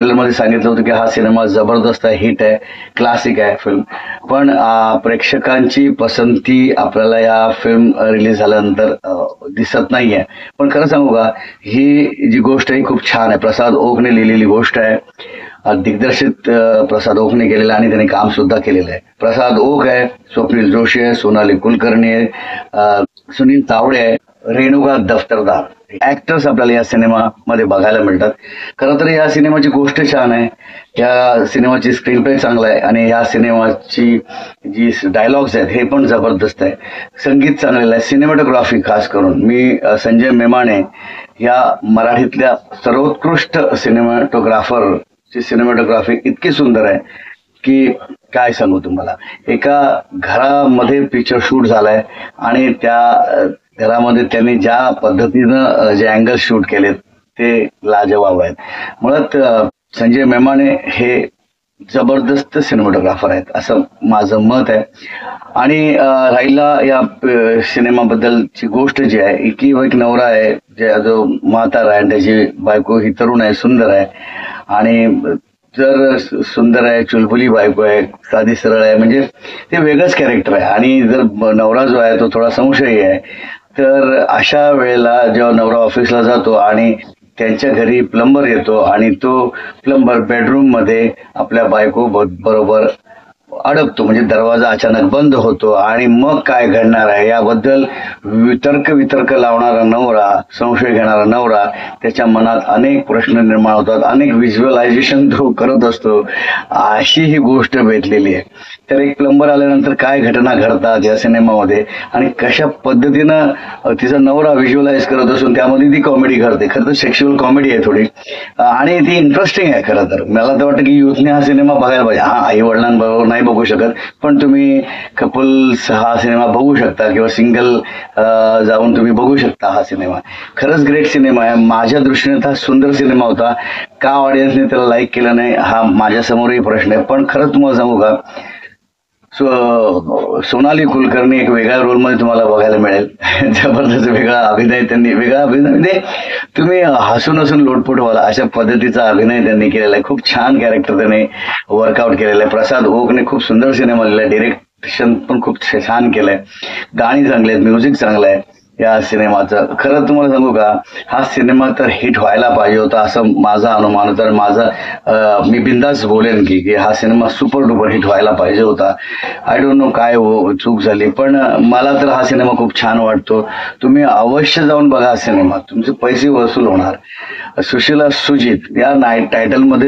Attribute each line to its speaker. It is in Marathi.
Speaker 1: ट्रेलरमध्ये सांगितलं होतं की हा सिनेमा जबरदस्त आहे, हिट आहे, क्लासिक आहे फिल्म. पण प्रेक्षकांची पसंती आपल्याला या फिल्म रिलीज झाल्यानंतर दिसत नाहीये. पण खरं सांगू का, ही जी गोष्ट आहे खूप छान आहे. प्रसाद ओकने लिहिलेली गोष्ट आहे. दिग्दर्शित प्रसाद ओकने केलेलं आणि त्यांनी काम सुद्धा केलेलं आहे. प्रसाद ओक आहे, स्वप्नील जोशी आहे, सोनाली कुलकर्णी आहे, सुनील तावडे आहे, रेणुका दफ्तरदार ऍक्टर्स आपल्याला या सिनेमामध्ये बघायला मिळतात. खरं तर या सिनेमाची गोष्ट छान आहे, या सिनेमाची स्क्रीन प्ले चांगला आहे आणि या सिनेमाची जी डायलॉग्स आहेत हे पण जबरदस्त आहे. संगीत चांगलेलं आहे. सिनेमॅटोग्राफी खास करून मी संजय मेमाणे या मराठीतल्या सर्वोत्कृष्ट सिनेमॅटोग्राफरची सिनेमॅटोग्राफी इतकी सुंदर आहे की काय सांगू तुम्हाला. एका घरामध्ये पिक्चर शूट झालाय आणि त्या घरामध्ये त्यांनी ज्या पद्धतीनं जे अँगल शूट केलेत ते लाजवाब आहेत. मुळात संजय मेमाणे हे जबरदस्त सिनेमॅटोग्राफर आहेत असं माझं मत आहे. आणि राहिला या सिनेमाबद्दलची गोष्ट जी आहे की एक नवरा आहे जो म्हातारा आहे आणि त्याची बायको ही तरुण आहे, सुंदर आहे आणि जर सुंदर आहे, चुलबुली बायको आहे, साधी सरळ आहे, म्हणजे ते वेगळंच कॅरेक्टर आहे. आणि जर नवरा जो आहे तो थोडा संशयी आहे, तर अशा वेळेला जेव्हा नवरा ऑफिसला जातो आणि त्यांच्या घरी प्लंबर येतो आणि तो प्लंबर बेडरूम मध्ये आपल्या बायको बरोबर अडकतो, म्हणजे दरवाजा अचानक बंद होतो आणि मग काय घडणार आहे याबद्दल वितर्क लावणारा नवरा, संशय घेणारा नवरा, त्याच्या मनात अनेक प्रश्न निर्माण होतात, अनेक व्हिज्युअलायझेशन तो करत असतो. अशी ही गोष्ट भेटलेली आहे. तर एक प्लंबर आल्यानंतर काय घटना घडतात या सिनेमामध्ये आणि कशा पद्धतीनं तिचा नवरा व्हिज्युअलाइज करत असून त्यामध्ये ती कॉमेडी करते. खरं तर सेक्शुअल कॉमेडी आहे थोडी आणि ती इंटरेस्टिंग आहे. खरं तर मला तर वाटतं की युथने हा सिनेमा बघायला पाहिजे. हा, आई वडिलांबरोबर नाही बघू शकत, पण तुम्ही कपल्स हा सिनेमा बघू शकता किंवा सिंगल जाऊन तुम्ही बघू शकता हा सिनेमा. खरंच ग्रेट सिनेमा आहे. माझ्या दृष्टीने हा सुंदर सिनेमा होता. का ऑडियन्सने त्याला लाईक केलं नाही हा माझ्यासमोरही प्रश्न आहे. पण खरंच तुम्हाला सांगू का, सोनाली कुलकर्णी एक वेगळ्या रोलमध्ये तुम्हाला बघायला मिळेल. जबरदस्त वेगळा अभिनय म्हणजे तुम्ही हसून हसून लोटपोट व्हाल अशा पद्धतीचा अभिनय त्यांनी केलेला आहे. खूप छान कॅरेक्टर त्यांनी वर्कआउट केलेलं आहे. प्रसाद ओकने खूप सुंदर सिनेमा लिहिलाय, डिरेक्शन पण खूप छान केलंय, गाणी चांगले आहेत, म्युझिक चांगलं आहे या सिनेमाचं. खरं तुम्हाला सांगू का, हा सिनेमा तर हिट व्हायला पाहिजे होता असं माझा अनुमान. तर मी बिंदास बोलेन की हा सिनेमा सुपर डुपर हिट व्हायला पाहिजे होता. आय डोंट नो काय चूक झाली, पण मला तर हा सिनेमा खूप छान वाटतो. तुम्ही अवश्य जाऊन बघा हा सिनेमा, तुमचे पैसे वसूल होणार. सुशीला सुजित या टायटलमध्ये